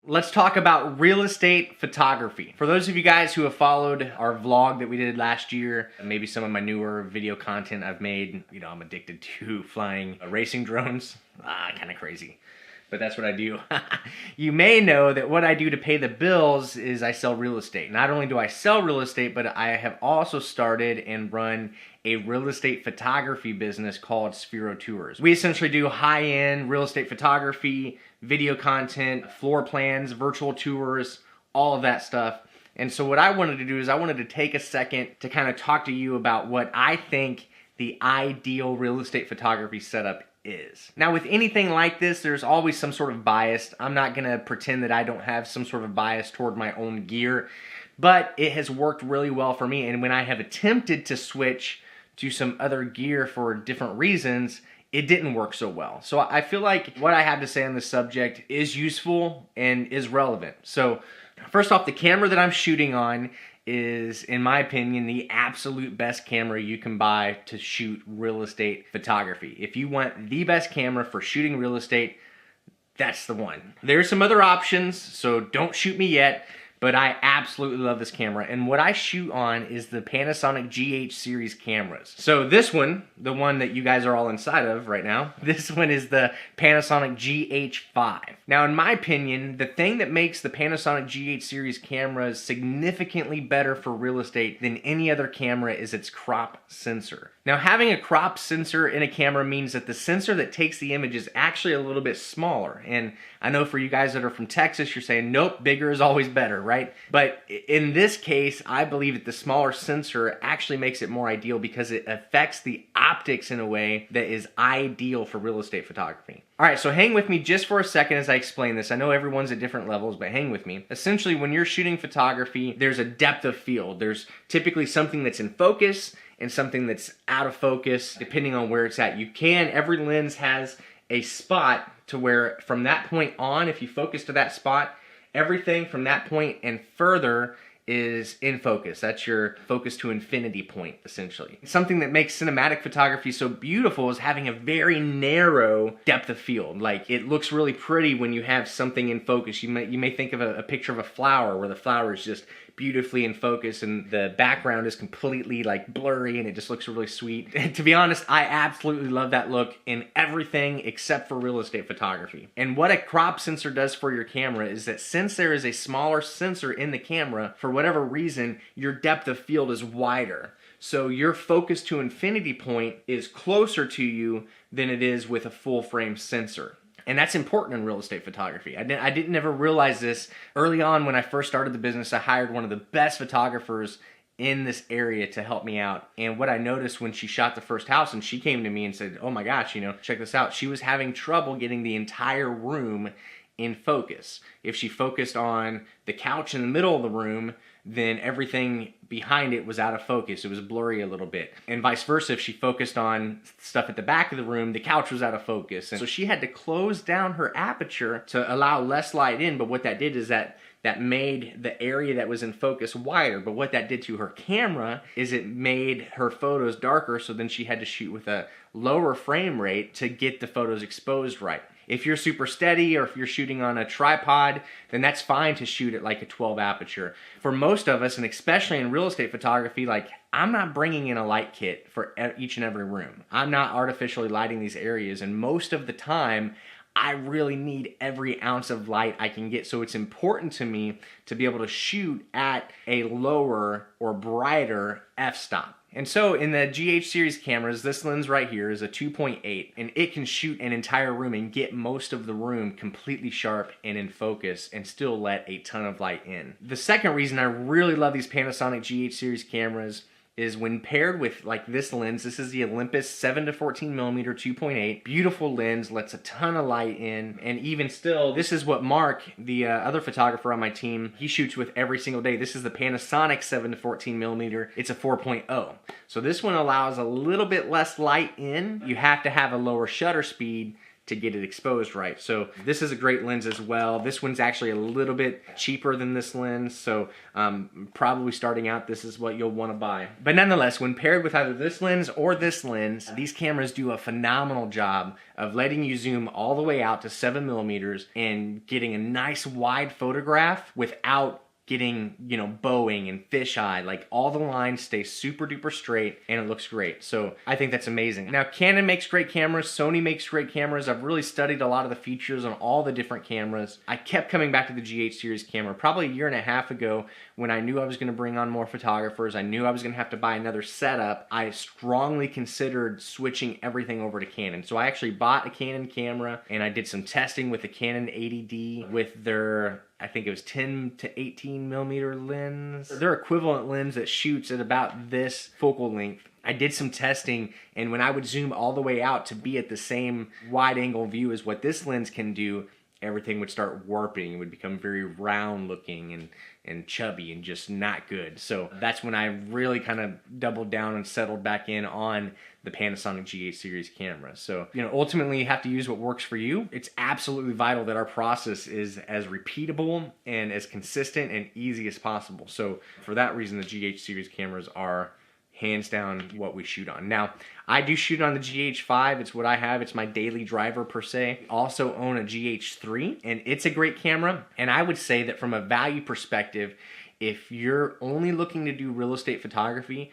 Let's talk about real estate photography. For those of you guys who have followed our vlog that we did last year, maybe some of my newer video content I've made, you know, I'm addicted to flying racing drones. Kind of crazy, but that's what I do. You may know that what I do to pay the bills is I sell real estate. Not only do I sell real estate, but I have also started and run a real estate photography business called Sphero Tours. We essentially do high-end real estate photography, video content, floor plans, virtual tours, all of that stuff. And so what I wanted to do is I wanted to take a second to kind of talk to you about what I think the ideal real estate photography setup is. Now, with anything like this, there's always some sort of bias. I'm not gonna pretend that I don't have some sort of bias toward my own gear, but it has worked really well for me. And when I have attempted to switch to some other gear for different reasons, it didn't work so well. So I feel like what I have to say on this subject is useful and is relevant. So first off, the camera that I'm shooting on is, in my opinion, the absolute best camera you can buy to shoot real estate photography. If you want the best camera for shooting real estate, that's the one. There's some other options, so don't shoot me yet, but I absolutely love this camera. And what I shoot on is the Panasonic GH series cameras. So this one, the one that you guys are all inside of right now, this one is the Panasonic GH5. Now, in my opinion, the thing that makes the Panasonic GH series cameras significantly better for real estate than any other camera is its crop sensor. Now, having a crop sensor in a camera means that the sensor that takes the image is actually a little bit smaller. And I know for you guys that are from Texas, you're saying, nope, bigger is always better, right? But in this case, I believe that the smaller sensor actually makes it more ideal because it affects the optics in a way that is ideal for real estate photography. All right, so hang with me just for a second as I explain this. I know everyone's at different levels, but hang with me. Essentially, when you're shooting photography, there's a depth of field. There's typically something that's in focus and something that's out of focus, depending on where it's at. Every lens has a spot to where from that point on, if you focus to that spot, everything from that point and further is in focus. That's your focus to infinity point, essentially. Something that makes cinematic photography so beautiful is having a very narrow depth of field. Like, it looks really pretty when you have something in focus. You may think of a picture of a flower where the flower is just beautifully in focus and the background is completely like blurry and it just looks really sweet. And to be honest, I absolutely love that look in everything except for real estate photography. And what a crop sensor does for your camera is that since there is a smaller sensor in the camera, for whatever reason, your depth of field is wider. So your focus to infinity point is closer to you than it is with a full frame sensor. And that's important in real estate photography. I didn't ever realize this. Early on when I first started the business, I hired one of the best photographers in this area to help me out. And what I noticed when she shot the first house and she came to me and said, oh my gosh, check this out. She was having trouble getting the entire room in focus. If she focused on the couch in the middle of the room, then everything behind it was out of focus. It was blurry a little bit. And vice versa, if she focused on stuff at the back of the room, the couch was out of focus. And so she had to close down her aperture to allow less light in, but what that did is that made the area that was in focus wider. But what that did to her camera is it made her photos darker, so then she had to shoot with a lower frame rate to get the photos exposed right. If you're super steady or if you're shooting on a tripod, then that's fine to shoot at like a 12 aperture. For most of us, and especially in real estate photography, like, I'm not bringing in a light kit for each and every room. I'm not artificially lighting these areas, and most of the time, I really need every ounce of light I can get. So it's important to me to be able to shoot at a lower or brighter f-stop. And so in the GH series cameras, this lens right here is a 2.8, and it can shoot an entire room and get most of the room completely sharp and in focus and still let a ton of light in. The second reason I really love these Panasonic GH series cameras is when paired with like this lens. This is the Olympus 7 to 14 millimeter 2.8. Beautiful lens, lets a ton of light in, and even still, this is what Mark, the other photographer on my team, he shoots with every single day. This is the Panasonic 7 to 14 millimeter. It's a 4.0. So this one allows a little bit less light in. You have to have a lower shutter speed to get it exposed right. So this is a great lens as well. This one's actually a little bit cheaper than this lens, so probably starting out, this is what you'll want to buy. But nonetheless, when paired with either this lens or this lens, these cameras do a phenomenal job of letting you zoom all the way out to 7mm and getting a nice wide photograph without getting, you know, bowing and fisheye. Like, all the lines stay super duper straight and it looks great. So I think that's amazing. Now, Canon makes great cameras, Sony makes great cameras. I've really studied a lot of the features on all the different cameras. I kept coming back to the GH series camera probably a year and a half ago when I knew I was going to bring on more photographers. I knew I was going to have to buy another setup. I strongly considered switching everything over to Canon. So I actually bought a Canon camera and I did some testing with the Canon 80D with their, I think it was 10 to 18mm lens. Their equivalent lens that shoots at about this focal length. I did some testing, and when I would zoom all the way out to be at the same wide angle view as what this lens can do, everything would start warping. It would become very round looking and chubby and just not good. So that's when I really kind of doubled down and settled back in on the Panasonic GH series camera. So, you know, ultimately you have to use what works for you. It's absolutely vital that our process is as repeatable and as consistent and easy as possible. So for that reason, the GH series cameras are hands down what we shoot on. Now, I do shoot on the GH5. It's what I have. It's my daily driver per se. Also own a GH3, and it's a great camera. And I would say that from a value perspective, if you're only looking to do real estate photography,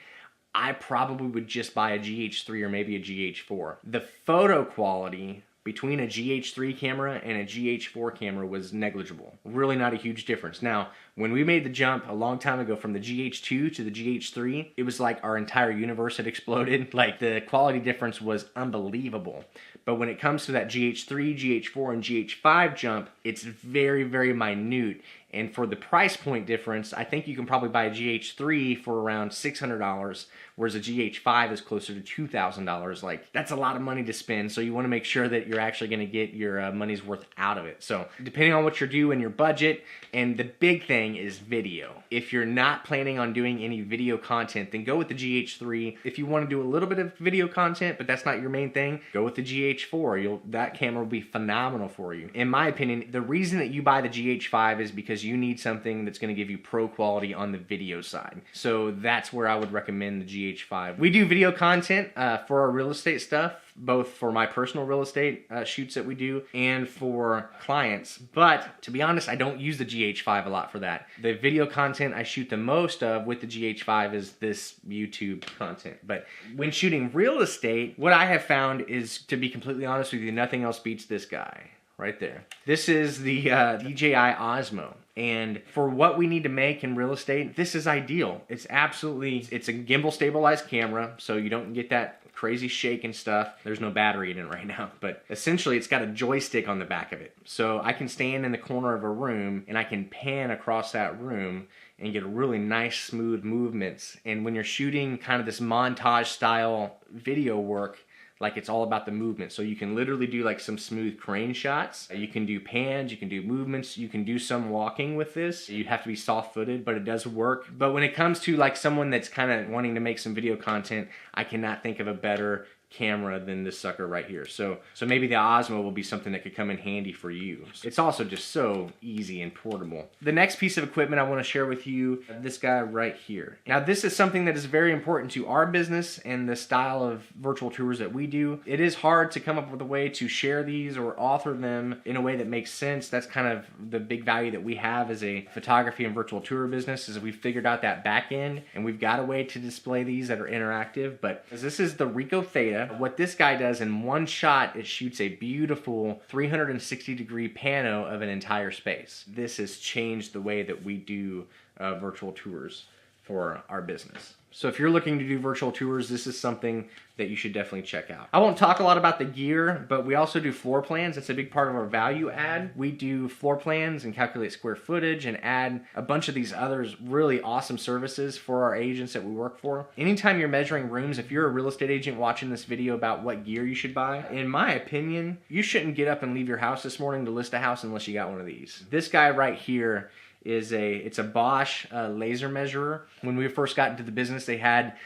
I probably would just buy a GH3 or maybe a GH4. The photo quality between a GH3 camera and a GH4 camera was negligible. Really not a huge difference. Now, when we made the jump a long time ago from the GH2 to the GH3, it was like our entire universe had exploded. Like, the quality difference was unbelievable. But when it comes to that GH3, GH4, and GH5 jump, it's very, very minute. And for the price point difference, I think you can probably buy a GH3 for around $600, whereas a GH5 is closer to $2,000. Like, that's a lot of money to spend, so you want to make sure that you're actually going to get your money's worth out of it. So depending on what you're doing, your budget, and the big thing is video. If you're not planning on doing any video content, then go with the GH3. If you want to do a little bit of video content, but that's not your main thing, go with the GH4. That camera will be phenomenal for you. In my opinion, the reason that you buy the GH5 is because you need something that's going to give you pro quality on the video side. So that's where I would recommend the GH5. We do video content for our real estate stuff, both for my personal real estate shoots that we do and for clients. But to be honest, I don't use the GH5 a lot for that. The video content I shoot the most of with the GH5 is this YouTube content. But when shooting real estate, what I have found is, to be completely honest with you, nothing else beats this guy right there. This is the DJI Osmo. And for what we need to make in real estate, this is ideal. It's a gimbal stabilized camera, so you don't get that crazy shake and stuff. There's no battery in it right now, but essentially it's got a joystick on the back of it. So I can stand in the corner of a room and I can pan across that room and get really nice smooth movements. And when you're shooting kind of this montage style video work, like, it's all about the movement. So you can literally do like some smooth crane shots. You can do pans, you can do movements, you can do some walking with this. You have to be soft-footed, but it does work. But when it comes to like someone that's kind of wanting to make some video content, I cannot think of a better camera than this sucker right here. So maybe the Osmo will be something that could come in handy for you. It's also just so easy and portable. The next piece of equipment I want to share with you, this guy right here. Now, this is something that is very important to our business and the style of virtual tours that we do. It is hard to come up with a way to share these or author them in a way that makes sense. That's kind of the big value that we have as a photography and virtual tour business, is we've figured out that back end and we've got a way to display these that are interactive. But this is the Ricoh Theta. What this guy does in one shot, it shoots a beautiful 360-degree pano of an entire space. This has changed the way that we do virtual tours for our business. So if you're looking to do virtual tours, this is something that you should definitely check out. I won't talk a lot about the gear, but we also do floor plans. It's a big part of our value add. We do floor plans and calculate square footage and add a bunch of these others really awesome services for our agents that we work for. Anytime you're measuring rooms, if you're a real estate agent watching this video about what gear you should buy, in my opinion, you shouldn't get up and leave your house this morning to list a house unless you got one of these. This guy right here it's a Bosch laser measurer. When we first got into the business, they had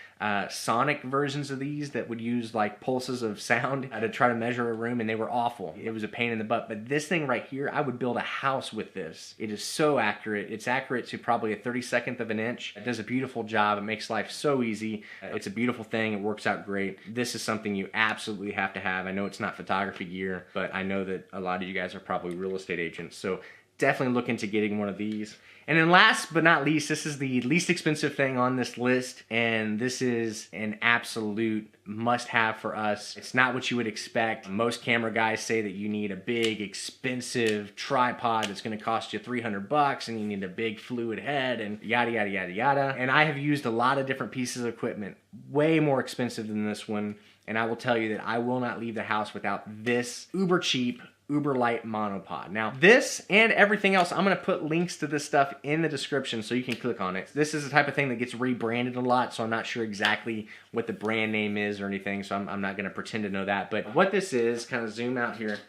sonic versions of these that would use like pulses of sound to try to measure a room, and they were awful. It was a pain in the butt. But this thing right here, I would build a house with this. It is so accurate. It's accurate to probably a 32nd of an inch. It does a beautiful job. It makes life so easy. It's a beautiful thing. It works out great. This is something you absolutely have to have. I know it's not photography gear, but I know that a lot of you guys are probably real estate agents. So definitely look into getting one of these. And then last but not least, this is the least expensive thing on this list, and this is an absolute must-have for us. It's not what you would expect. Most camera guys say that you need a big, expensive tripod that's gonna cost you $300, and you need a big fluid head, and yada, yada, yada, yada. And I have used a lot of different pieces of equipment, way more expensive than this one, and I will tell you that I will not leave the house without this uber cheap, uber light monopod. Now this and everything else, I'm gonna put links to this stuff in the description so you can click on it. This is the type of thing that gets rebranded a lot, so I'm not sure exactly what the brand name is or anything, so I'm not gonna pretend to know that. But what this is, kind of zoom out here,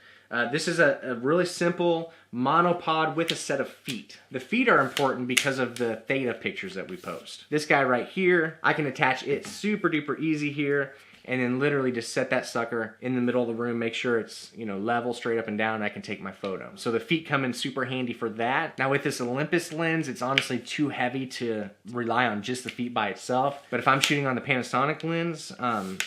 this is a really simple monopod with a set of feet. The feet are important because of the Theta pictures that we post. This guy right here, I can attach it super duper easy here, and then literally just set that sucker in the middle of the room, make sure it's, you know, level straight up and down, and I can take my photo. So the feet come in super handy for that. Now with this Olympus lens, it's honestly too heavy to rely on just the feet by itself. But if I'm shooting on the Panasonic lens,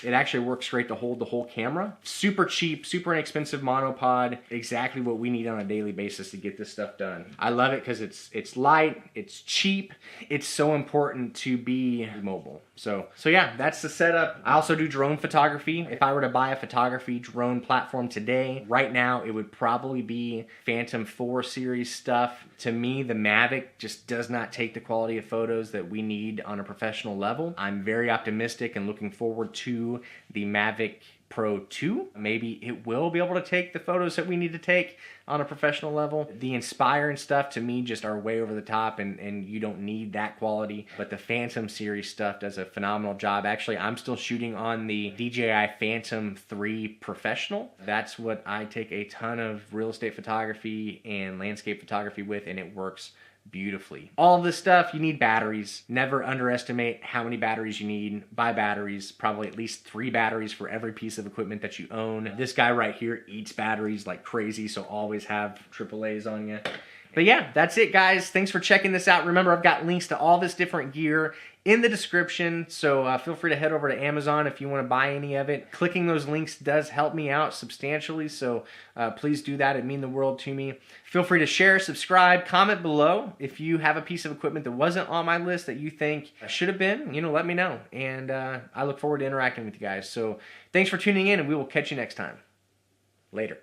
it actually works great to hold the whole camera. Super cheap, super inexpensive monopod, exactly what we need on a daily basis to get this stuff done. I love it because it's light, it's cheap, it's so important to be mobile. So yeah, that's the setup. I also do drone photography. If I were to buy a photography drone platform today, right now it would probably be Phantom 4 series stuff. To me, the Mavic just does not take the quality of photos that we need on a professional level. I'm very optimistic and looking forward to the Mavic Pro 2. Maybe it will be able to take the photos that we need to take on a professional level. The Inspire and stuff to me just are way over the top, and you don't need that quality. But the Phantom series stuff does a phenomenal job. Actually, I'm still shooting on the DJI Phantom 3 Professional. That's what I take a ton of real estate photography and landscape photography with, and it works beautifully. All of this stuff, you need batteries. Never underestimate how many batteries you need. Buy batteries, probably at least 3 batteries for every piece of equipment that you own. This guy right here eats batteries like crazy, so always have AAAs on you. But yeah, that's it, guys. Thanks for checking this out. Remember, I've got links to all this different gear in the description, so feel free to head over to Amazon if you want to buy any of it. Clicking those links does help me out substantially, so please do that. It'd mean the world to me. Feel free to share, subscribe, comment below. If you have a piece of equipment that wasn't on my list that you think should have been, you know, let me know. And I look forward to interacting with you guys. So thanks for tuning in, and we will catch you next time. Later.